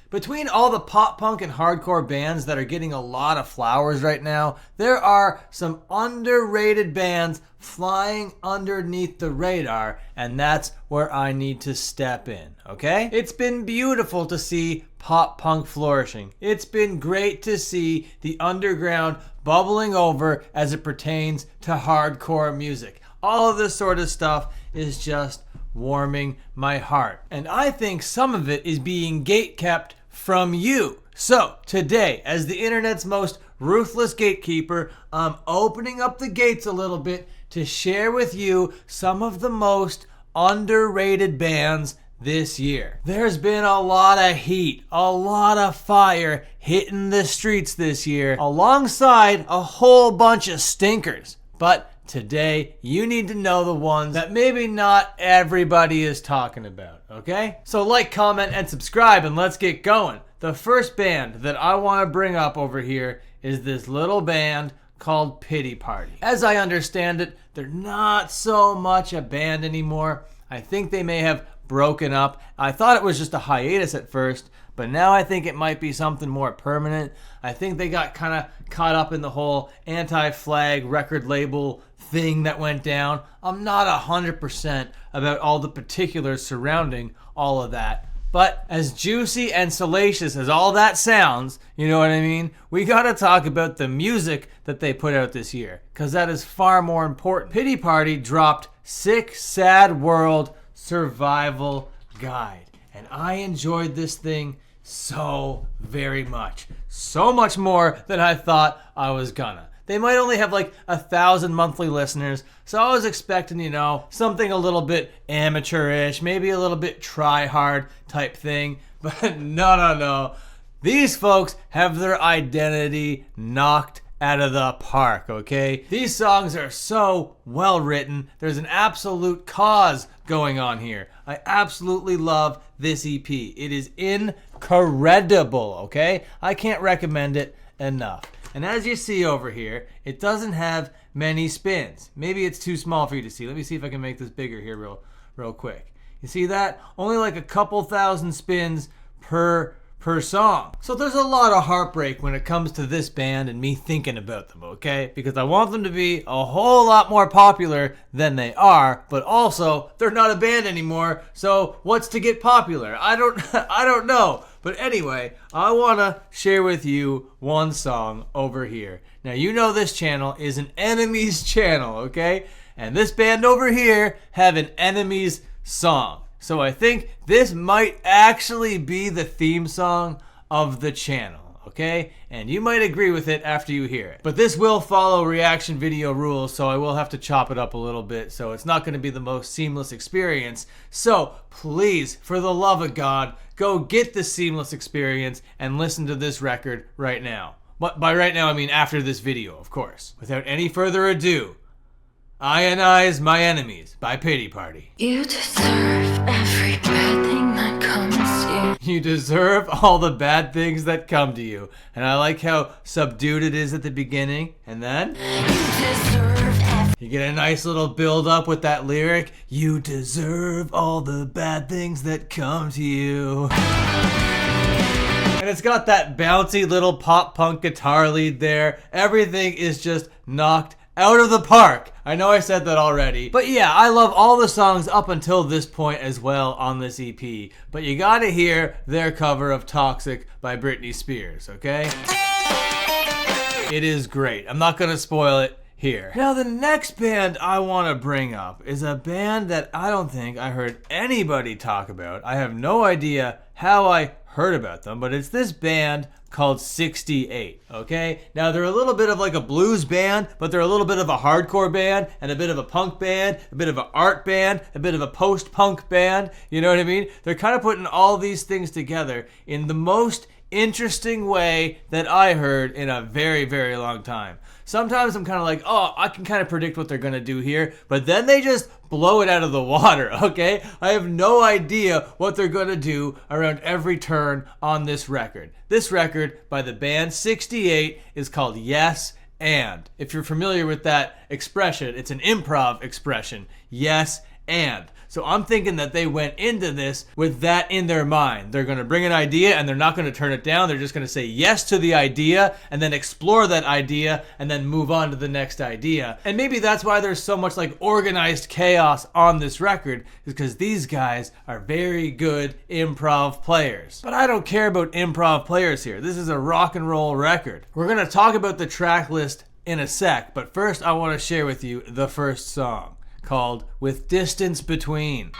Between all the pop punk and hardcore bands that are getting a lot of flowers right now, there are some underrated bands flying underneath the radar, and that's where I need to step in, okay? It's been beautiful to see pop punk flourishing. It's been great to see the underground bubbling over as it pertains to hardcore music. All of this sort of stuff is just warming my heart. And I think some of it is being gatekept from you. So today, as the internet's most ruthless gatekeeper, I'm opening up the gates a little bit to share with you some of the most underrated bands this year. There's been a lot of heat, a lot of fire hitting the streets this year, alongside a whole bunch of stinkers. But today, you need to know the ones that maybe not everybody is talking about, okay? So like, comment, and subscribe, and let's get going. The first band that I want to bring up over here is this little band called Pity Party. As I understand it, they're not so much a band anymore. I think they may have broken up. I thought it was just a hiatus at first, but now I think it might be something more permanent. I think they got kind of caught up in the whole anti-flag record label thing that went down. I'm not 100% about all the particulars surrounding all of that. But as juicy and salacious as all that sounds, you know what I mean? We gotta talk about the music that they put out this year, because that is far more important. Pity Party dropped Sick Sad World Survival Guide, and I enjoyed this thing so very much. So much more than I thought I was gonna. They might only have like 1,000 monthly listeners, so I was expecting, you know, something a little bit amateurish, maybe a little bit try-hard type thing, but no. These folks have their identity knocked out of the park, okay? These songs are so well written. There's an absolute cause going on here. I absolutely love this EP. It is incredible, okay? I can't recommend it enough. And as you see over here, it doesn't have many spins. Maybe it's too small for you to see. Let me see if I can make this bigger here real quick. You see that? Only like a couple thousand spins per song. So there's a lot of heartbreak when it comes to this band and me thinking about them, okay? Because I want them to be a whole lot more popular than they are, but also they're not a band anymore, so what's to get popular? I don't know. But anyway, I want to share with you one song over here. Now, you know this channel is an enemies channel, okay? And this band over here have an enemies song. So I think this might actually be the theme song of the channel, okay? And you might agree with it after you hear it. But this will follow reaction video rules, so I will have to chop it up a little bit, so it's not going to be the most seamless experience. So please, for the love of God, go get the seamless experience and listen to this record right now. But by right now, I mean after this video, of course. Without any further ado, Ionize My Enemies by Pity Party. You deserve every bad thing that comes to you. You deserve all the bad things that come to you. And I like how subdued it is at the beginning. And then you get a nice little build up with that lyric. You deserve all the bad things that come to you. And it's got that bouncy little pop punk guitar lead there. Everything is just knocked out of the park. I know I said that already. But yeah, I love all the songs up until this point as well on this EP. But you gotta hear their cover of Toxic by Britney Spears, okay? It is great. I'm not gonna spoil it here. Now the next band I want to bring up is a band that I don't think I heard anybody talk about. I have no idea how I heard about them, but it's this band called 68, okay? Now they're a little bit of like a blues band, but they're a little bit of a hardcore band, and a bit of a punk band, a bit of an art band, a bit of a post-punk band, you know what I mean? They're kind of putting all these things together in the most interesting way that I heard in a very, very long time. Sometimes I'm kind of like, oh, I can kind of predict what they're going to do here, but then they just blow it out of the water, okay? I have no idea what they're going to do around every turn on this record. This record by the band 68 is called Yes and. If you're familiar with that expression, it's an improv expression. Yes and. So I'm thinking that they went into this with that in their mind. They're going to bring an idea and they're not going to turn it down. They're just going to say yes to the idea and then explore that idea and then move on to the next idea. And maybe that's why there's so much like organized chaos on this record, is because these guys are very good improv players. But I don't care about improv players here. This is a rock and roll record. We're going to talk about the track list in a sec, but first I want to share with you the first song, called With Distance Between.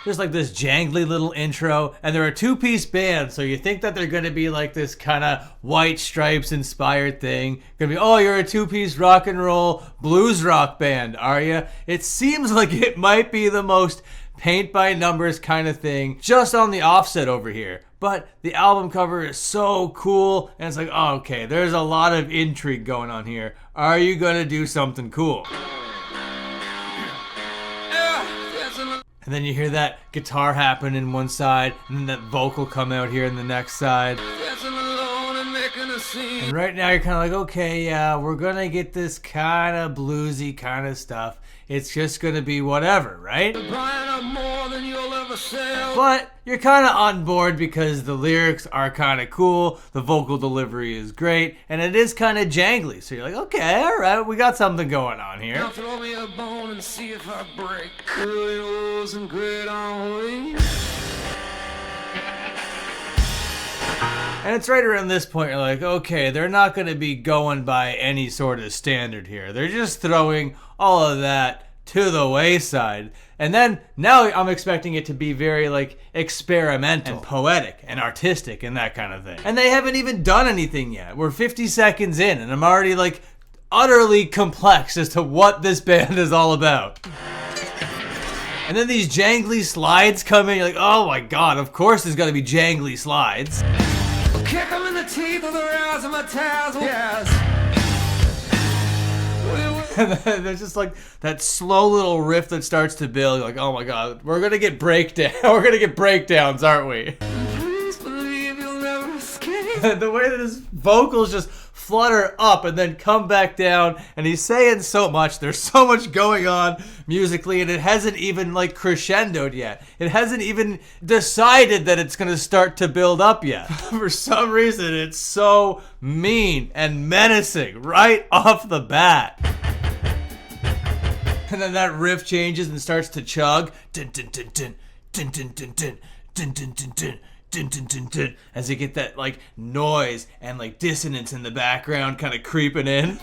There's like this jangly little intro, and they're a two-piece band, so you think that they're going to be like this kind of White Stripes inspired thing. Gonna be, oh, you're a two-piece rock and roll blues rock band, are you? It seems like it might be the most paint by numbers kind of thing, just on the offset over here. But the album cover is so cool, and it's like, oh, okay, there's a lot of intrigue going on here. Are you gonna do something cool? And then you hear that guitar happen in one side, and then that vocal come out here in the next side. And right now you're kind of like, okay, yeah, we're gonna get this kind of bluesy kind of stuff. It's just gonna be whatever, right? But you're kind of on board because the lyrics are kind of cool, the vocal delivery is great, and it is kind of jangly. So you're like, okay, all right, we got something going on here. Now throw me a bone and see if I break. And it's right around this point you're like, okay, they're not going to be going by any sort of standard here. They're just throwing all of that to the wayside. And then now I'm expecting it to be very like experimental and poetic and artistic and that kind of thing. And they haven't even done anything yet. We're 50 seconds in and I'm already like utterly complex as to what this band is all about. And then these jangly slides come in. You're like, oh my god, of course there's got to be jangly slides. Kick them in the teeth of the razzmatazz, yes. And then there's just like that slow little riff that starts to build. You're like, oh my god, we're gonna get breakdown. We're gonna get breakdowns, aren't we? Please believe you'll never escape. The way that his vocals just flutter up and then come back down, and he's saying so much. There's so much going on musically, and it hasn't even like crescendoed yet. It hasn't even decided that it's gonna start to build up yet. For some reason, it's so mean and menacing right off the bat. And then that riff changes and starts to chug. Dun, dun, dun, dun, dun, dun, dun, dun, dun, dun, dun, dun. Dun, dun, dun, dun, as you get that like noise and like dissonance in the background kind of creeping in.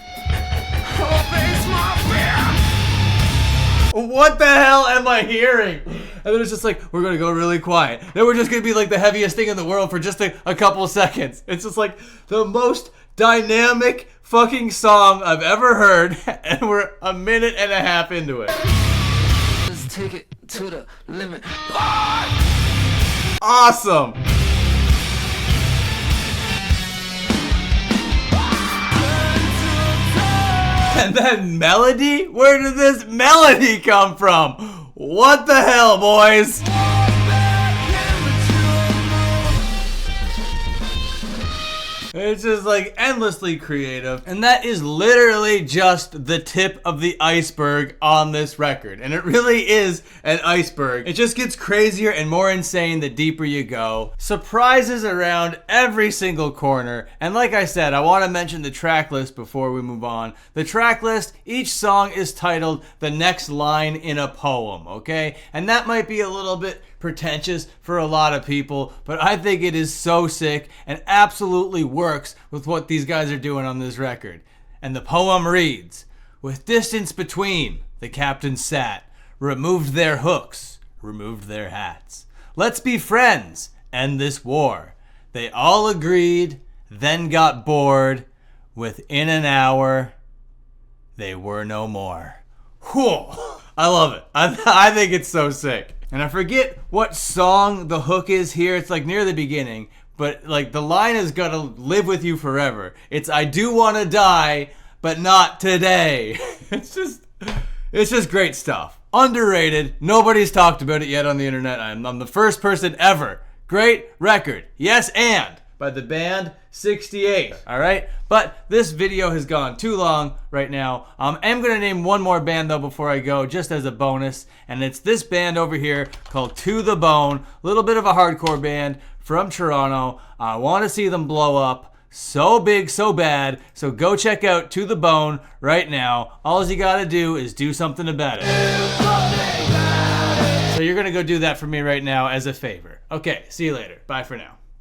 What the hell am I hearing? And then it's just like, we're gonna go really quiet. Then we're just gonna be like the heaviest thing in the world for just a couple of seconds. It's just like the most dynamic fucking song I've ever heard, and we're a minute and a half into it. Let's take it to the limit. Awesome! And then melody? Where did this melody come from? What the hell, boys? It's just like endlessly creative. And that is literally just the tip of the iceberg on this record. And it really is an iceberg. It just gets crazier and more insane the deeper you go. Surprises around every single corner. And like I said, I want to mention the track list before we move on. The track list, each song is titled The Next Line in a Poem, okay? And that might be a little bit pretentious for a lot of people, but I think it is so sick and absolutely works with what these guys are doing on this record. And the poem reads, with distance between, the captain sat, removed their hooks, removed their hats. Let's be friends, end this war. They all agreed, then got bored. Within an hour, they were no more. Whew. I love it. I think it's so sick. And I forget what song the hook is here. It's like near the beginning. But like the line is gonna live with you forever. It's I do wanna die, but not today. It's just great stuff. Underrated. Nobody's talked about it yet on the internet. I'm the first person ever. Great record. Yes, and by the band 68. All right, but this video has gone too long right now. I'm going to name one more band though before I go, just as a bonus, and it's this band over here called To The Bone. A little bit of a hardcore band from Toronto. I want to see them blow up so big, so bad. So go check out To The Bone right now. All you gotta do is do something about it. So you're gonna go do that for me right now as a favor. Okay, see you later. Bye for now.